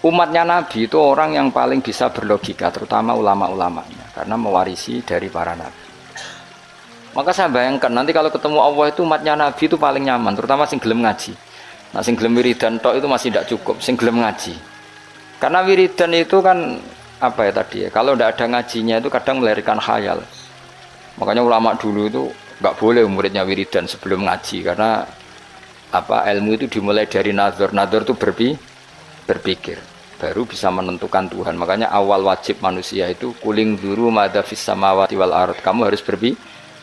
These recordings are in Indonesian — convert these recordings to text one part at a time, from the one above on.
umatnya Nabi itu orang yang paling bisa berlogika, terutama ulama-ulamanya, karena mewarisi dari para Nabi. Maka saya bayangkan nanti kalau ketemu Allah itu umatnya Nabi itu paling nyaman, terutama sing gelem ngaji. Nah sing gelem wiridan tok itu masih tidak cukup, sing gelem ngaji. Karena wiridan itu kan apa ya tadi ya, kalau tidak ada ngajinya itu kadang melahirkan khayal. Makanya ulama dulu itu nggak boleh muridnya wiridan sebelum ngaji, karena apa, ilmu itu dimulai dari nazar. Nazar itu berpikir, baru bisa menentukan Tuhan. Makanya awal wajib manusia itu kuling dzuru madza fis samawati wal ard. Kamu harus berpikir.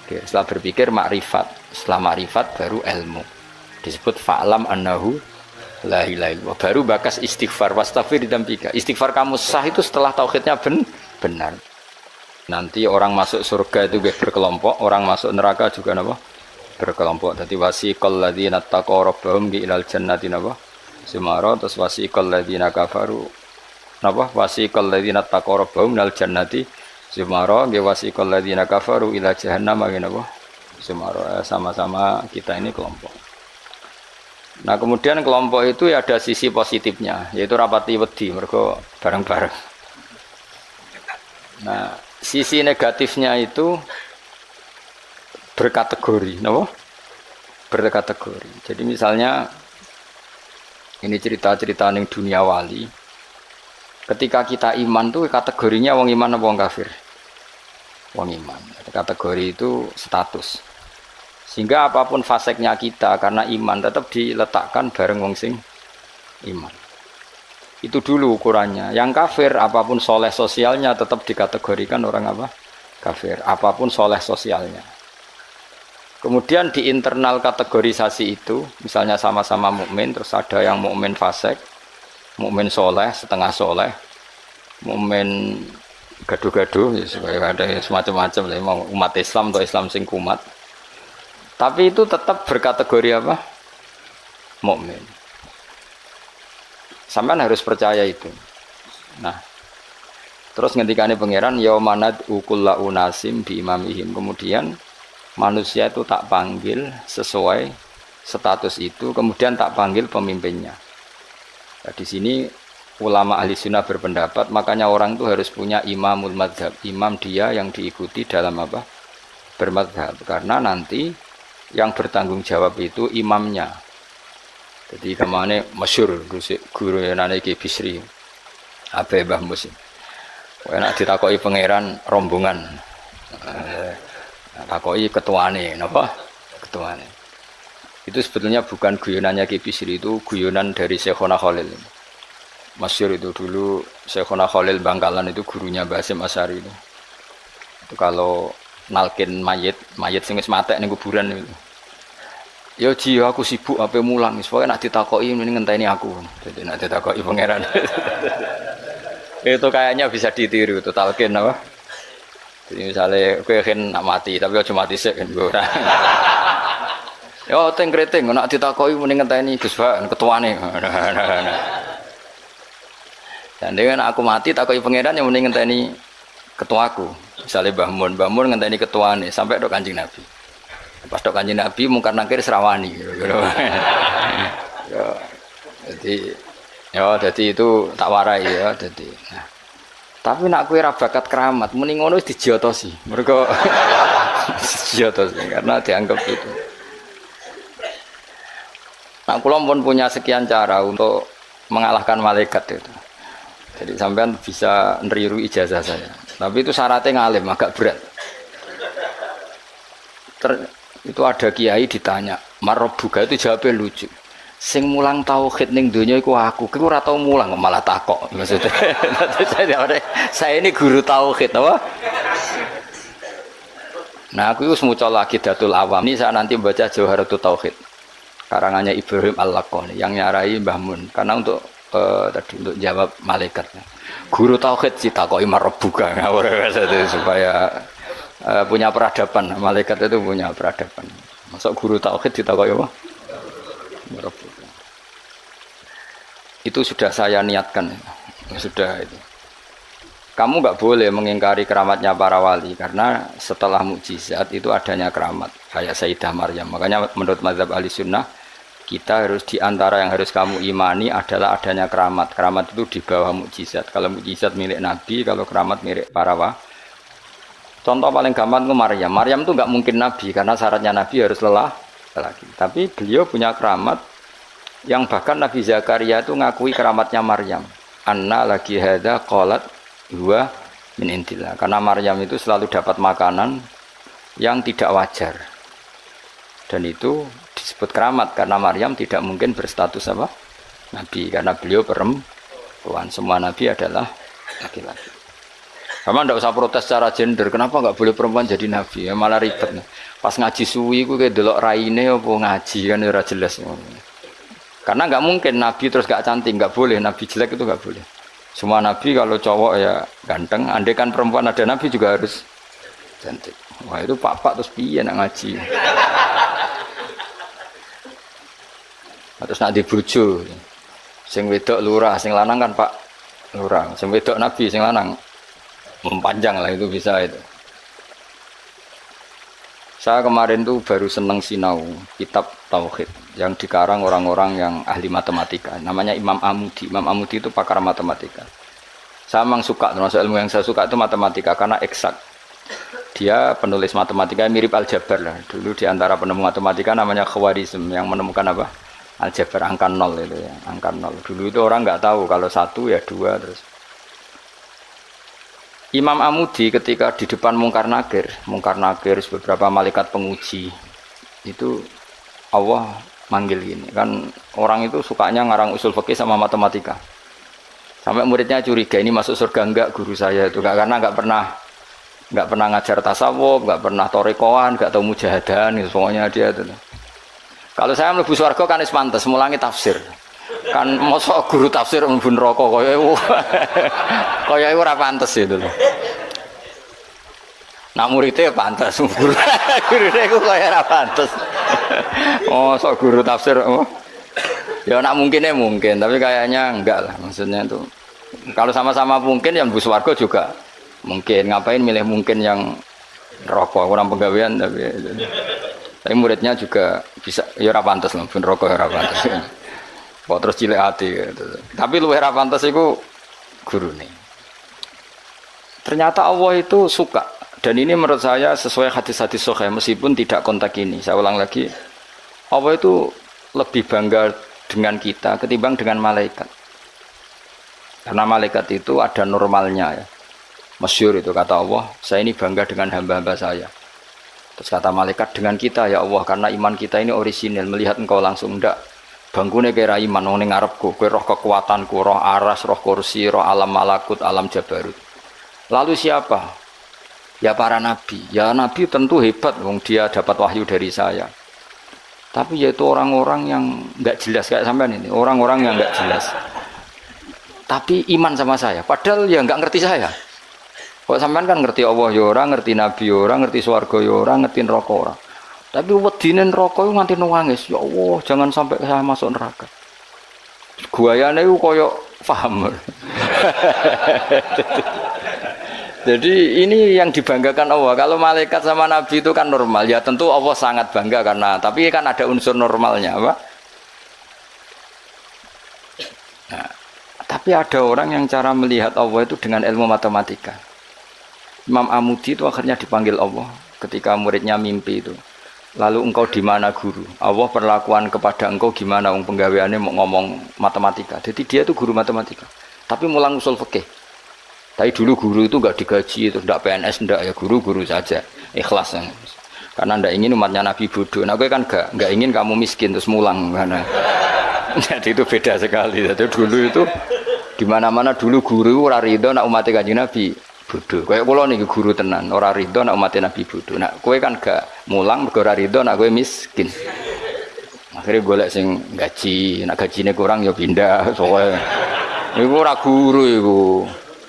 Setelah berpikir makrifat, setelah makrifat baru ilmu. Disebut fa'lam annahu la ilaha illallah. Baru bakas istighfar, wastaghfir dzambika. Istighfar kamu sah itu setelah tauhidnya benar. Nanti orang masuk surga itu berkelompok, orang masuk neraka juga napa? Berkelompok. Dadi wasiqal ladzina taqaw rabbahum ilal jannati napa? Sumara. Terus wasiqal ladzina kafaru napa? Wasiqal ladzina taqaw rabbahum ilal jannati Sumara, wasiqal ladzina kafaru ila jahannam napa? Sumara. Sama-sama kita ini kelompok. Nah, kemudian kelompok itu ya ada sisi positifnya, yaitu rapati wedi mergo bareng-bareng. Nah, sisi negatifnya itu berkategori, napa? Berkategori. Jadi misalnya ini cerita-cerita ning dunia wali. Ketika kita iman tuh kategorinya wong iman apa wong kafir? Wong iman. Kategori itu status. Sehingga apapun faseknya kita karena iman tetap diletakkan bareng wong sing iman. Itu dulu ukurannya. Yang kafir apapun soleh sosialnya tetap dikategorikan orang apa? Kafir. Apapun soleh sosialnya. Kemudian di internal kategorisasi itu, misalnya sama-sama mukmin, terus ada yang mukmin fasik, mukmin soleh, setengah soleh, mukmin gaduh-gaduh, ya supaya ada semacam-macam lah, umat Islam atau Islam sing kumat. Tapi itu tetap berkategori apa? Mukmin. Sampean harus percaya itu. Nah, terus ngendikane pangeran yaumanad ukulla unasim bi imamihim. Kemudian manusia itu tak panggil sesuai status itu, kemudian tak panggil pemimpinnya. Nah, di sini ulama ahli sunnah berpendapat, makanya orang itu harus punya imamul madhab, imam dia yang diikuti dalam apa? Bermadhab, karena nanti yang bertanggung jawab itu imamnya. Jadi kemana masyhur guru yang nane Ki Bisri Abe Mbah Mus. Enak ditakoki pangeran rombongan. Takoki ketuane napa? Ketuane. Itu sebetulnya bukan guyonannya Ki Bisri, itu guyonan dari Syekhona Khalil. Masyhur itu dulu Syekhona Khalil Bangkalan itu gurunya Mbah Hasyim Asy'ari itu. Itu kalau nalkin mayit sing wis matek ning kuburan itu. Ya ji aku sibuk ape mulang, pokoke nek ditakoki mending ngenteni aku. Jadi nek ditakoki pangeran. Itu kayaknya bisa ditiru itu talqin apa? Jadi misalnya kowe kan nak mati tapi aja mati sik kan ora. Ya teng kreting nek ditakoki mending ngenteni Gus Pak ketuane. Dan dengan aku mati takoki pangeran yang mending ngenteni ketuaku. Misalnya Mbah Mun ngenteni ketuane sampai tok Kanjeng Nabi. Pas tok Kanjeng Nabi mungkar nangkir serawani. Jadi itu tak warai ya jadi. Nah, tapi nak kowe ra bakat keramat, mending ngono wis dijiotosi. Mergo dijiotosi karena dianggap itu. Nah, kula pun punya sekian cara untuk mengalahkan malaikat itu. Jadi sampean bisa neriru ijazah saya. Tapi itu syaratnya ngalim agak berat. Itu ada kiai ditanya, "Marabbuka?" Itu jawabnya lucu. Sing mulang tauhid ning donya iku aku. Kowe ora tau mulang malah takok. Maksudnya saya ini guru tauhid apa? Nah, aku itu semuanya lagi Datul Awam. Ini saya nanti baca Jawharatul Tauhid. Karangannya Ibrahim Al-Laqani yang nyarai Mbah Mun karena untuk tadi untuk jawab malaikat. Guru tauhid sih takoki marabbuka supaya punya peradaban. Malaikat itu punya peradaban. Masuk guru tauhid ditakoki apa? Marabbuka. Itu sudah saya niatkan. Sudah itu. Kamu nggak boleh mengingkari keramatnya para wali karena setelah mukjizat itu adanya keramat kayak Sayyidah Maryam. Makanya menurut mazhab Ahlussunnah Kita harus diantara yang harus kamu imani adalah adanya keramat. Keramat itu di bawah mukjizat. Kalau mukjizat milik Nabi, kalau keramat milik para wah. Contoh paling gampang itu Maryam. Maryam itu nggak mungkin Nabi karena syaratnya Nabi harus lelaki. Tapi beliau punya keramat yang bahkan Nabi Zakaria itu ngakui keramatnya Maryam. Anna lagi hada qalat huwa min indillah. Karena Maryam itu selalu dapat makanan yang tidak wajar. Dan itu disebut keramat karena Maryam tidak mungkin berstatus apa? Nabi karena beliau perempuan. Semua nabi adalah laki-laki. Sama ndak usah protes secara gender. Kenapa nggak boleh perempuan jadi nabi? Ya malah ribet. Pas ngaji suwi ku kayak delok raine apa ngaji kan ora jelas. Karena nggak mungkin nabi terus nggak cantik, nggak boleh. Nabi jelek itu nggak boleh. Semua nabi kalau cowok ya ganteng. Andai kan perempuan ada nabi juga harus cantik. Wah itu pak terus piye nak ngaji. Terus nak dibojo. Sing wedok lurah, sing lanang kan Pak lurah. Sing wedok nabi, sing lanang mempanjang lah itu bisa itu. Saya kemarin tuh baru seneng sinau kitab Tauhid yang dikarang orang-orang yang ahli matematika. Namanya Imam Amudi. Imam Amudi itu pakar matematika. Saya memang suka, termasuk ilmu yang saya suka itu matematika karena eksak. Dia penulis matematika mirip aljabar lah. Dulu diantara penemu matematika namanya Khawarizm yang menemukan apa? Aljabar angka 0 itu ya, angka 0. Dulu itu orang nggak tahu kalau 1 ya 2 terus. Imam Amudi ketika di depan Mungkar Nakir beberapa malaikat penguji itu Allah manggil gini kan orang itu sukanya ngarang usul fikih sama matematika. Sampai muridnya curiga ini masuk surga enggak guru saya itu karena nggak pernah ngajar tasawuf, nggak pernah torekoan, nggak tahu mujahadan itu semuanya dia itu. Kalau saya mlebu swarga kan wis pantes mulangi tafsir. Kan mosok guru tafsir mlebu neraka kaya iku. Kaya iku ora pantes itu lho. Nak muridé pantes guru. Gurune iku kaya ora pantes. Mosok guru tafsir ya nak mungkin, tapi kayaknya enggak lah. Maksudnya itu kalau sama-sama mungkin yang mlebu swarga juga mungkin. Ngapain milih mungkin yang neraka kurang penggawean tapi muridnya juga bisa ya ora pantes lho ben rokok ora pantes. Kok terus cilik ati gitu. Tapi luwih ora pantes iku gurune. Ternyata Allah itu suka dan ini menurut saya sesuai hadis-hadis sahih meskipun tidak konteks ini. Saya ulang lagi. Allah itu lebih bangga dengan kita ketimbang dengan malaikat. Karena malaikat itu ada normalnya ya. Masyhur itu kata Allah, saya ini bangga dengan hamba-hamba saya. Terus kata malaikat dengan kita ya Allah karena iman kita ini orisinil melihat engkau langsung ndak bangkune kira iman wong ning ngarepku kowe roh kekuatanku roh aras roh kursi roh alam malakut alam jabarut. Lalu siapa? Ya para nabi. Ya nabi tentu hebat wong dia dapat wahyu dari saya. Tapi yaitu orang-orang yang enggak jelas kayak sampean ini, orang-orang yang enggak jelas. Tapi iman sama saya padahal ya enggak ngerti saya. Kok sampean kan ngerti Allah ya ora, ngerti Nabi ya ora, ngerti swarga ya ora, ngerti neraka ora. Tapi wedine neraka iku nganti nangis, ya Allah, jangan sampai saya masuk neraka. Guayane iku koyo paham. Jadi ini yang dibanggakan Allah. Kalau malaikat sama Nabi itu kan normal. Ya tentu Allah sangat bangga karena tapi kan ada unsur normalnya, apa? Nah, tapi ada orang yang cara melihat Allah itu dengan ilmu matematika. Imam Amudi itu akhirnya dipanggil Allah ketika muridnya mimpi itu. Lalu engkau di mana guru? Allah perlakuan kepada engkau gimana? Penggaweannya mau ngomong matematika. Jadi dia itu guru matematika. Tapi mulang usul fikih. Tapi dulu guru itu enggak digaji, itu enggak PNS, enggak ya guru saja. Ikhlas. Karena enggak ingin umatnya Nabi bodoh. Nah, gue kan enggak ingin kamu miskin terus mulang karena. Jadi itu beda sekali. Jadi dulu itu di mana-mana dulu guru ora rido nak umat Kanjeng Nabi bodoh. Kayak kula niki guru tenan, ora rido nak umat Nabi bodoh. Nak kowe kan gak mulang mergo ora rido nak kowe miskin. Akhirnya golek sing gaji, nak gajine kurang ya pindah. Soale iku ora guru iku.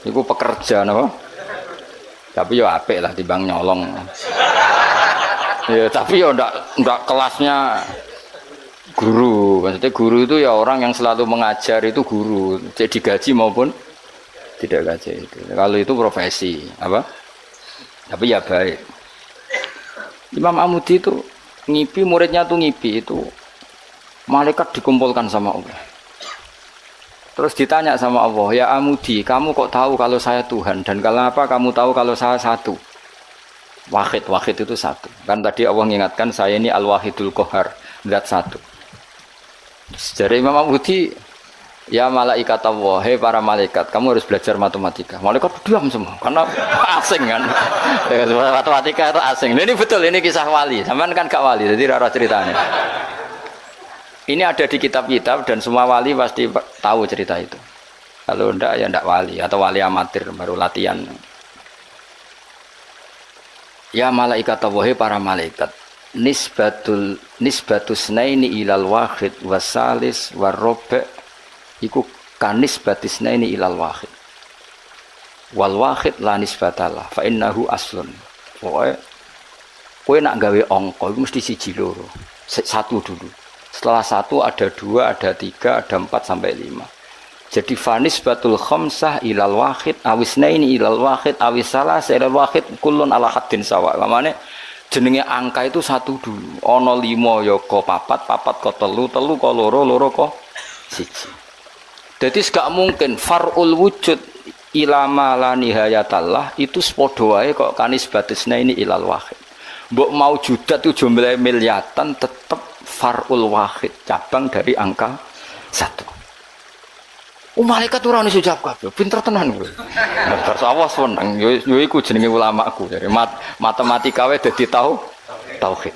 Iku pekerja napa? Tapi ya apik lah timbang nyolong. Ya tapi ya ndak kelasnya guru. Maksudnya guru itu ya orang yang selalu mengajar itu guru, jadi gaji maupun tidak gaji itu. Kalau itu profesi, apa? Tapi ya baik. Imam Amudi itu ngipi muridnya tuh ngipi itu Malaikat dikumpulkan sama Allah. Terus ditanya sama Allah, ya Amudi, kamu kok tahu kalau saya Tuhan? Dan kenapa kamu tahu kalau saya satu? Wahid itu satu. Kan tadi Allah mengingatkan saya ini Al-Wahidul Qahar, zat satu. Dari Imam Amudi, ya malaikat Allah, hei para malaikat, kamu harus belajar matematika. Malaikat diam semua, karena asing kan. Matematika itu asing. Ini betul, ini kisah wali. Sampean kan gak wali, jadi rara ceritanya. Ini ada di kitab-kitab dan semua wali pasti tahu cerita itu. Kalau ndak ya ndak wali atau wali amatir baru latihan. Ya malaikat Allah, para malaikat, nisbatus naini ilal wahid wasalis warrobe iku kanisbatis naini ilal wahid. Wal wahid la nisbatalah fa innahu aslun. Pokoke kowe nak gawe angka iku mesti siji loro. Satu dulu. Setelah satu ada dua, ada tiga, ada 4 sampai 5. Jadi fanis batul khamsah ilal wahid awisnaini ilal wahid awisalas ilal wahid kullun ala haddin sawa. Kamane jenenge angka itu satu dulu. Ana 5 ya ko 4, 4 ko 3, 3 ko 2, 2 ko 1. Jadi gak mungkin farul wujud ilama la nihayatallah itu sepadha wae kok kanis batisna ini ilal wahid. Mbok mau judat itu jumlah miliatan tetap farul wahid, cabang dari angka 1. Malaikat ora ono sujab kabeh, pinter tenan kowe. Bar sawas wenang yo iku jenenge ulamaku. Jadi matematika wae dadi tauhid.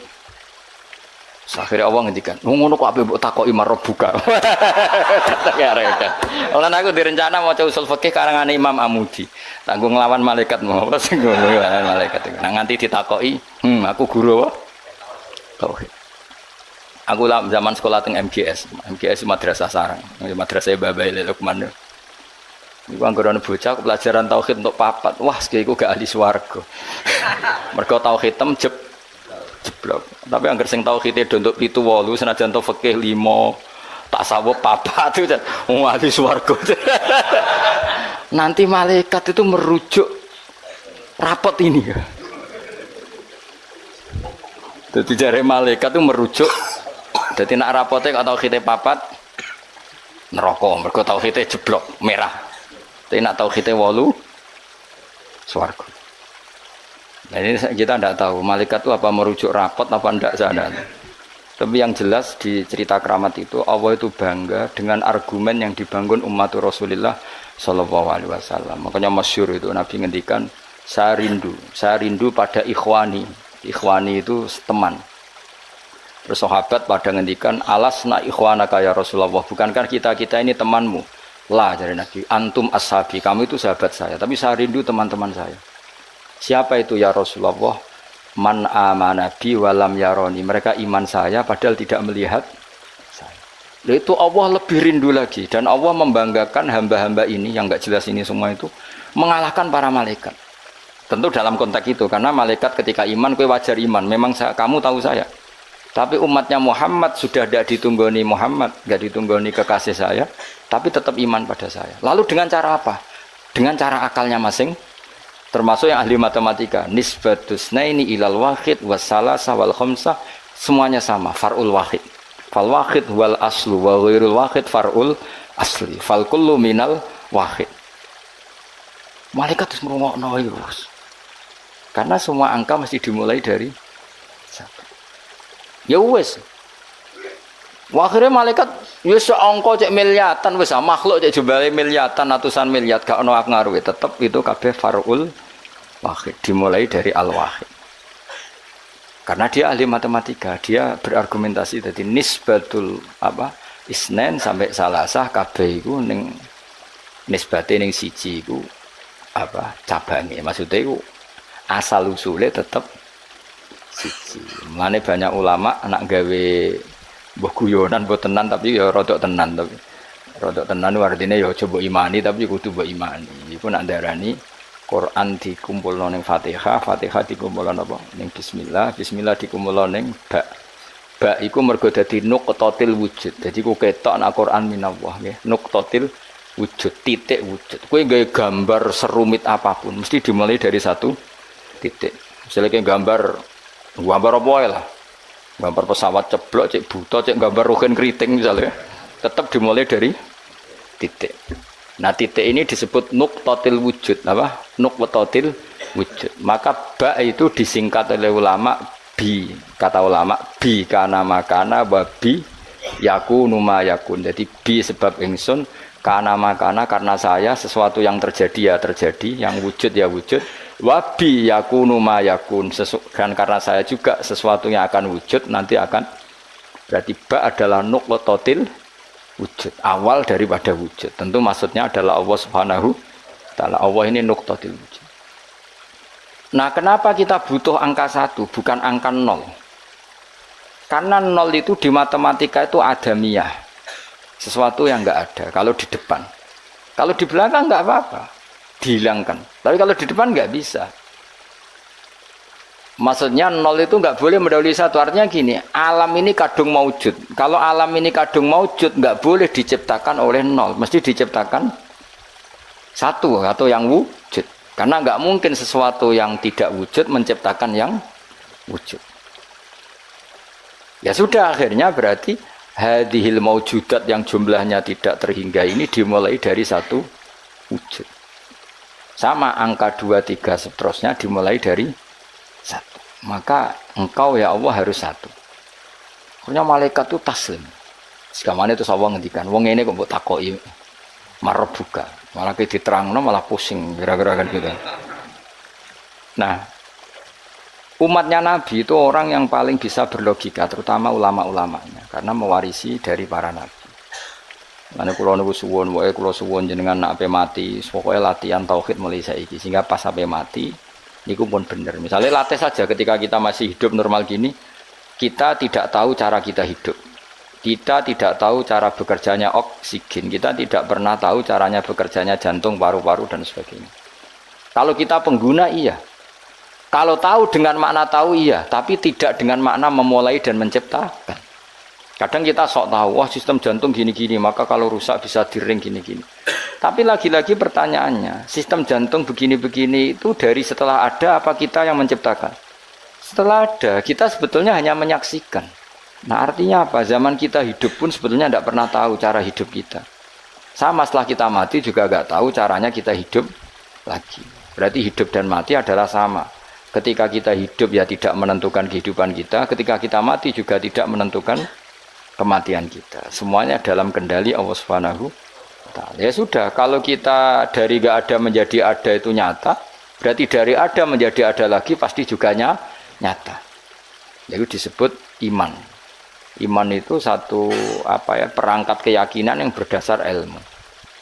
Akhire Allah ngendikan, ngono kok ape mbok takoki marbuka. Ya rek. Lan aku direncana maca usul fikih karangane Imam Amudi. Tanggung nglawan malaikat mau sing nglawan malaikat. Nah nganti ditakoki, aku guru apa? Tauhid. Aku lah zaman sekolah teng MGS madrasah sarang, madrasah Babai Lukman. Iku anggere ana bocah pelajaran tauhid untuk papat. Wah, iku gak ahli swarga. Mergo tauhid tem jeblok. Tapi anggere sing tauhide do untuk 7 8 senajan to fikih 5, tasawuf papat itu ahli swarga. Nanti malaikat itu merujuk rapot ini. Jadi jare malaikat itu merujuk. Jadi nak rapotnya kalau tauhidnya papat neraka, mergo tauhidnya jeblok merah. Tapi nak tauhidnya 8 swarga. Nah ini kita tidak tahu malaikat itu apa merujuk rapot apa tidak sana. Tapi yang jelas di cerita keramat itu Allah itu bangga dengan argumen yang dibangun umat Rasulullah Shallallahu Alaihi Wasallam. Makanya masyhur itu Nabi ngendikan saya rindu pada ikhwani. Ikhwani itu teman. Terus sahabat pada ngendikan alasna ikhwanaka ya Rasulullah, bukankah kita ini temanmu? Lah dari Nabi, antum ashabi, kamu itu sahabat saya, tapi saya rindu teman-teman saya. Siapa itu ya Rasulullah? Man amana bi walam yaroni, mereka iman saya padahal tidak melihat saya. Lalu itu Allah lebih rindu lagi, dan Allah membanggakan hamba-hamba ini yang enggak jelas ini semua itu mengalahkan para malaikat. Tentu dalam konteks itu, karena malaikat ketika iman, kowe wajar iman, memang kamu tahu saya. Tapi umatnya Muhammad sudah tidak ditunggoni Muhammad, tidak ditunggoni kekasih saya, tapi tetap iman pada saya. Lalu dengan cara apa? Dengan cara akalnya masing, termasuk yang ahli matematika. Nisbatus naini ilal wahid wassalasa wal khamsah, semuanya sama, farul wahid. Fal wahid wal aslu wa ghairul wahid farul asli. Fal kullu minal wahid. Malaikat harus merungokno itu. Karena semua angka mesti dimulai dari satu. Ya wis. Akhirnya malaikat ya seangka cek miliatan wis makhluk cek jumlahe miliatan ratusan miliar gak ono ngaruhe tetep itu kabeh farul wahid dimulai dari al wahid. Karena dia ahli matematika, dia berargumentasi tadi nisbatul isnen sampai salasah kabeh iku ning nisbate ning siji iku cabange. Maksudnya iku asal usule tetep siji. Mulane banyak ulama anak gawe mbah guyonan mbok tenan tapi ya rodok tenan tapi rodok tenan artine ya coba imani tapi kudu mbok imani. Iku nak darani Quran dikumpulno ning Fatihah, Fatihah dikumpulno apa? Ning bismillah, bismillah dikumpulno ning ba. Ba iku mergo dadi nuqtatil wujud. Dadi ku ketok nak Quran minallah nggih. Nuqtatil wujud, titik wujud. Kowe gawe gambar serumit apapun mesti dimulai dari satu titik. Misalnya kayak gambar apa lah Gambar pesawat ceblok, cek buta, cek gambar rogen keriting misalnya, tetap dimulai dari titik. Nah titik ini disebut nuqtatil wujud, apa? Nuqtatil wujud. Maka ba itu disingkat oleh ulama bi, kata ulama bi kana makana wa bi yakunu ma yakun. Jadi bi sebab ingsun, kana makana karena saya, sesuatu yang terjadi ya terjadi, yang wujud ya wujud. Wa bi yakunu ma yakun, dan karena saya juga sesuatu yang akan wujud nanti akan, berarti ba adalah nuqtatil wujud, awal daripada wujud. Tentu maksudnya adalah Allah Subhanahu wa taala. Allah ini nuqtatil wujud. Nah, kenapa kita butuh angka 1 bukan angka 0? Karena 0 itu di matematika itu adamiyah. Sesuatu yang enggak ada kalau di depan. Kalau di belakang enggak apa-apa, dihilangkan. Tapi kalau di depan enggak bisa. Maksudnya 0 itu nggak boleh mendahului 1. Artinya gini, alam ini kadung maujud. Kalau alam ini kadung maujud, nggak boleh diciptakan oleh 0. Mesti diciptakan 1 atau yang wujud. Karena nggak mungkin sesuatu yang tidak wujud menciptakan yang wujud. Ya sudah, akhirnya berarti hadhil maujudat yang jumlahnya tidak terhingga ini dimulai dari 1 wujud. Sama angka 2, 3 seterusnya dimulai dari 1. Maka engkau ya Allah harus 1. Akhirnya malaikat itu taslim. Sekamane itu Allah ngendikan, wong ini kok mbok takoki marep buka. Malah diterangno malah pusing gara-gara kan gitu. Nah, umatnya Nabi itu orang yang paling bisa berlogika, terutama ulama-ulamanya, karena mewarisi dari para nabi. Mane kula niku suwun, wae kula suwun jenengan nek ape mati, pokoke latihan tauhid mulai saiki sehingga pas ape mati niku pun benar. Misalnya latih saja ketika kita masih hidup normal gini, kita tidak tahu cara kita hidup. Kita tidak tahu cara bekerjanya oksigen. Kita tidak pernah tahu caranya bekerjanya jantung, paru-paru dan sebagainya. Kalau kita pengguna iya. Kalau tahu dengan makna tahu iya, tapi tidak dengan makna memulai dan menciptakan. Kadang kita sok tahu, wah sistem jantung gini-gini, maka kalau rusak bisa diring gini-gini. Tapi lagi-lagi pertanyaannya, sistem jantung begini-begini itu dari setelah ada apa kita yang menciptakan? Setelah ada, kita sebetulnya hanya menyaksikan. Nah artinya apa? Zaman kita hidup pun sebetulnya tidak pernah tahu cara hidup kita. Sama setelah kita mati juga nggak tahu caranya kita hidup lagi. Berarti hidup dan mati adalah sama. Ketika kita hidup ya tidak menentukan kehidupan kita. Ketika kita mati juga tidak menentukan kematian kita. Semuanya dalam kendali Allah Subhanahu wa taala. Ya sudah, kalau kita dari nggak ada menjadi ada itu nyata, berarti dari ada menjadi ada lagi pasti juga nyata. Itu disebut iman. Iman itu satu perangkat keyakinan yang berdasar ilmu.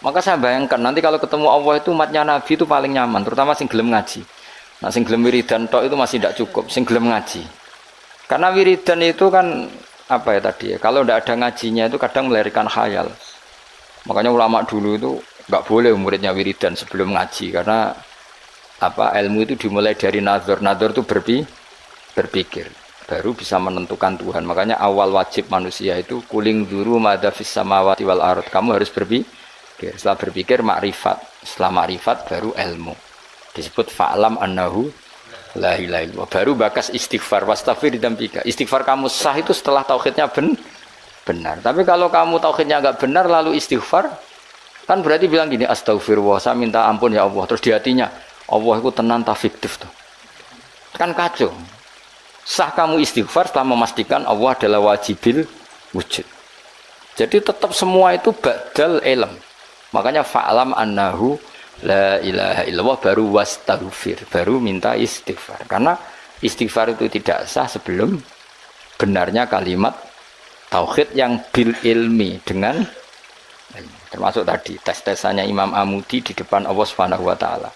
Maka saya bayangkan nanti kalau ketemu Allah itu umatnya Nabi itu paling nyaman, terutama sing gelem ngaji. Nah sing gelem wiridan tok itu masih tidak cukup, sing gelem ngaji. Karena wiridan itu kan kalau tidak ada ngajinya itu kadang melahirkan khayal. Makanya ulama dulu itu nggak boleh muridnya wiridan sebelum ngaji, karena ilmu itu dimulai dari nazar. Nazar itu berpikir. Baru bisa menentukan Tuhan. Makanya awal wajib manusia itu kuling duru madza fis samawati wal ard. Kamu harus berpikir. Setelah berpikir makrifat. Setelah makrifat baru ilmu. Disebut fa'lam annahu la ilaha illallah. Baru bakas istighfar wastaghfir dzambika. Istighfar kamu sah itu setelah tauhidnya benar. Tapi kalau kamu tauhidnya enggak benar lalu istighfar, kan berarti bilang gini, astagfirullah, saya minta ampun ya Allah. Terus di hatinya, Allah itu tenang tak fiktif tuh. Kan kacau. Sah kamu istighfar setelah memastikan Allah adalah wajibil wujud. Jadi tetap semua itu ba'dal ilm. Makanya fa'lam annahu la ilaha illallah baru wastaghfir, baru minta istighfar. Karena istighfar itu tidak sah sebelum benarnya kalimat tauhid yang bil ilmi dengan termasuk tadi tes-tesannya Imam Amudi di depan Allah Subhanahu wa taala.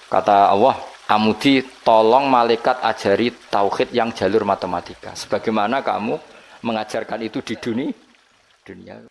Kata Allah, Amudi, tolong malaikat ajari tauhid yang jalur matematika. Sebagaimana kamu mengajarkan itu di dunia.